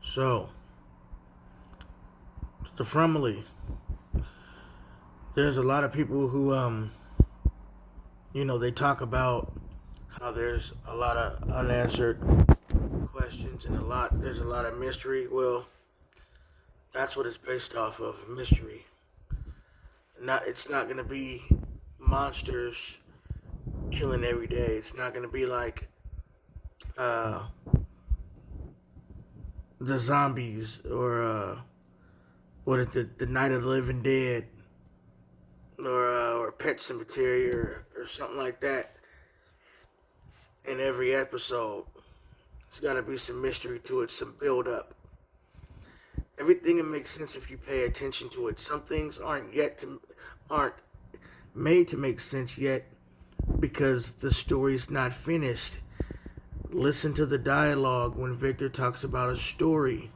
So, the family. There's a lot of people who, they talk about how there's a lot of unanswered questions and there's a lot of mystery. Well, that's what it's based off of, mystery. It's not gonna be monsters killing every day. It's not gonna be like uh, the zombies or the Night of the Living Dead or Pet Cemetery or something like that. In every episode, it's got to be some mystery to it, some build up. Everything that makes sense if you pay attention to it. Some things aren't made to make sense yet because the story's not finished. Listen to the dialogue when Victor talks about a story.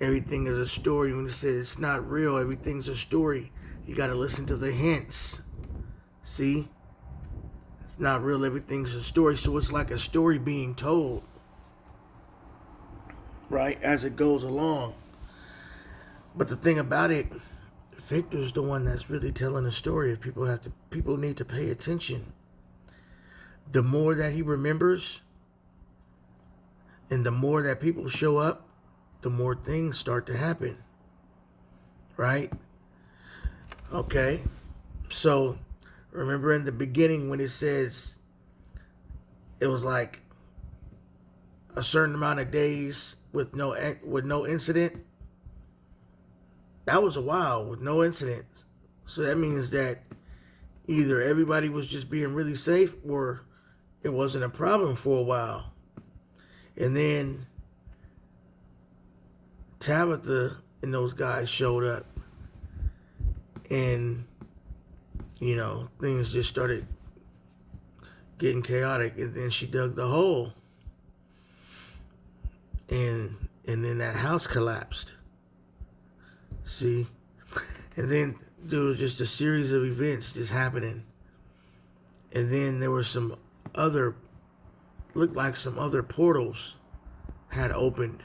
Everything is a story. When he says it's not real, everything's a story. You got to listen to the hints. See? It's not real, everything's a story. So it's like a story being told, right, as it goes along. But the thing about it, Victor's the one that's really telling the story. If people need to pay attention. The more that he remembers and the more that people show up, the more things start to happen. Right? Okay. So, remember in the beginning when it says it was like a certain amount of days with no incident? That was a while with no incident. So that means that either everybody was just being really safe or it wasn't a problem for a while. And then Tabitha and those guys showed up. And, things just started getting chaotic. And then she dug the hole. And then that house collapsed. See? And then there was just a series of events just happening. And then there were looked like some other portals had opened.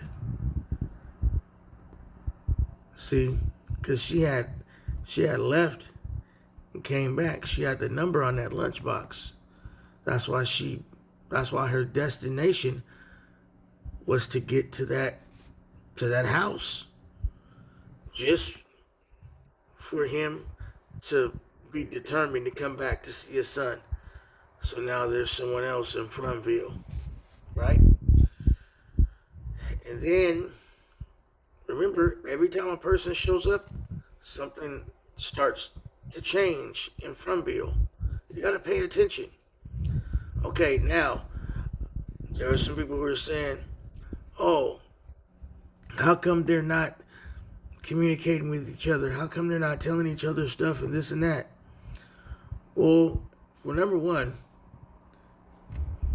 See? Because she had left and came back. She had the number on that lunchbox. That's why her destination was to get to that house. Just for him to be determined to come back to see his son. So now there's someone else in Fromville, right? And then, remember, every time a person shows up, something starts to change in Fromville. You got to pay attention. Okay, now, there are some people who are saying, oh, how come they're not communicating with each other? How come they're not telling each other stuff and this and that? Well, for number one,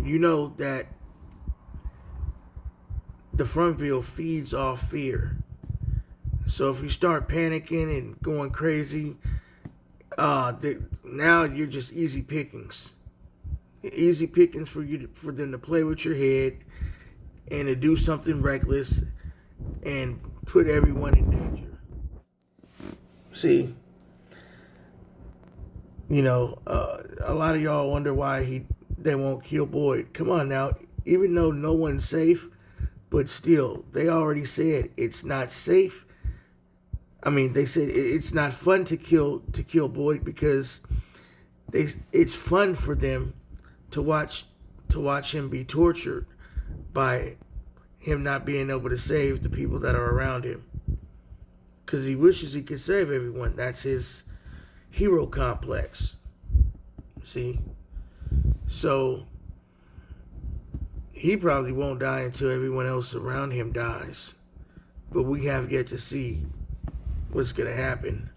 you know that the Fromville feeds off fear. So if you start panicking and going crazy, now you're just easy pickings. Easy pickings for them to play with your head and to do something reckless and put everyone in danger. See, a lot of y'all wonder why they won't kill Boyd. Come on now, even though no one's safe, but still, they already said it's not safe. I mean, they said it's not fun to kill Boyd because it's fun for them to watch him be tortured by him not being able to save the people that are around him. Because he wishes he could save everyone. That's his hero complex. See? So, he probably won't die until everyone else around him dies. But we have yet to see what's going to happen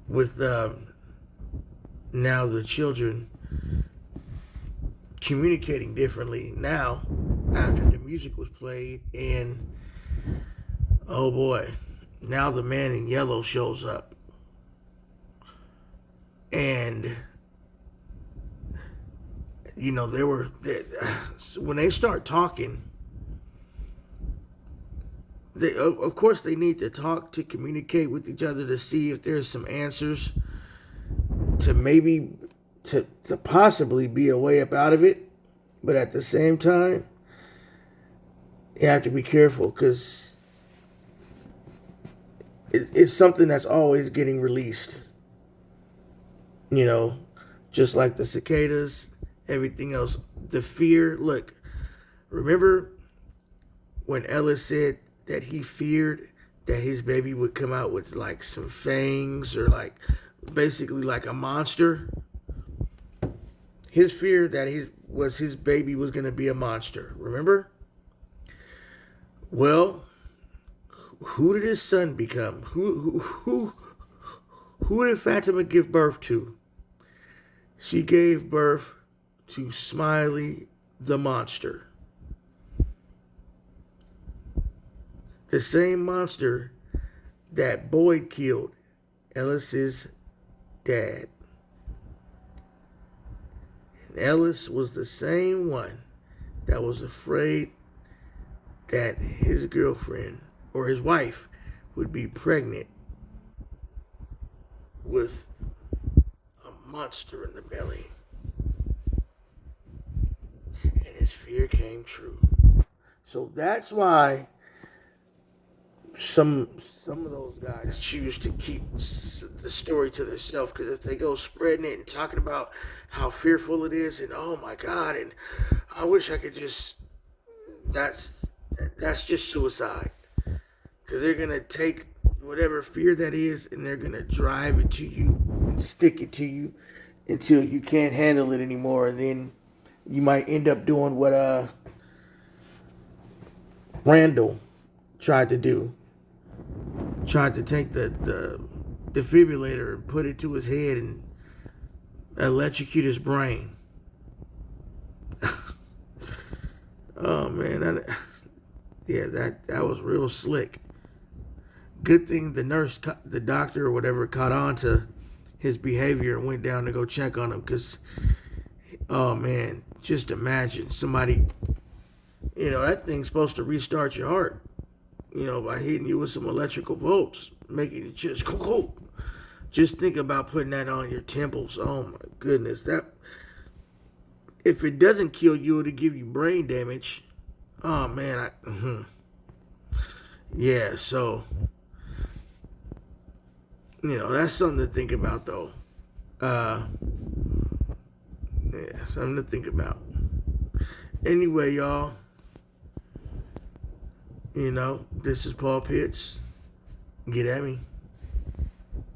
with now the children communicating differently now after the music was played, and oh boy, now the man in yellow shows up. And when they start talking, of course, they need to talk, to communicate with each other, to see if there's some answers, to maybe to possibly be a way up out of it. But at the same time, you have to be careful, because it's something that's always getting released. You know, just like the cicadas, everything else. The fear, look, remember when Ellis said that he feared that his baby would come out with like some fangs, or like basically like a monster? His fear that his baby was going to be a monster. Remember? Well, who did his son become? Who did Fatima give birth to? She gave birth to Smiley the monster. The same monster that Boyd killed Ellis's dad. And Ellis was the same one that was afraid that his girlfriend or his wife would be pregnant with a monster in the belly. And his fear came true. So that's why some of those guys choose to keep the story to themselves, because if they go spreading it and talking about how fearful it is, and oh my God, and I wish I could just, that's just suicide, because they're gonna take whatever fear that is and they're gonna drive it to you and stick it to you until you can't handle it anymore, and then you might end up doing what Randall tried to do. Tried to take the defibrillator and put it to his head and electrocute his brain. Oh man, that was real slick. Good thing the nurse, the doctor or whatever, caught on to his behavior and went down to go check on him, because, oh man, just imagine somebody, that thing's supposed to restart your heart. By hitting you with some electrical volts, making it just cool. Just think about putting that on your temples. Oh my goodness, that if it doesn't kill you, it'll give you brain damage. Oh man, yeah. So that's something to think about, though. Yeah, something to think about. Anyway, y'all. This is Paul Pitts. Get at me.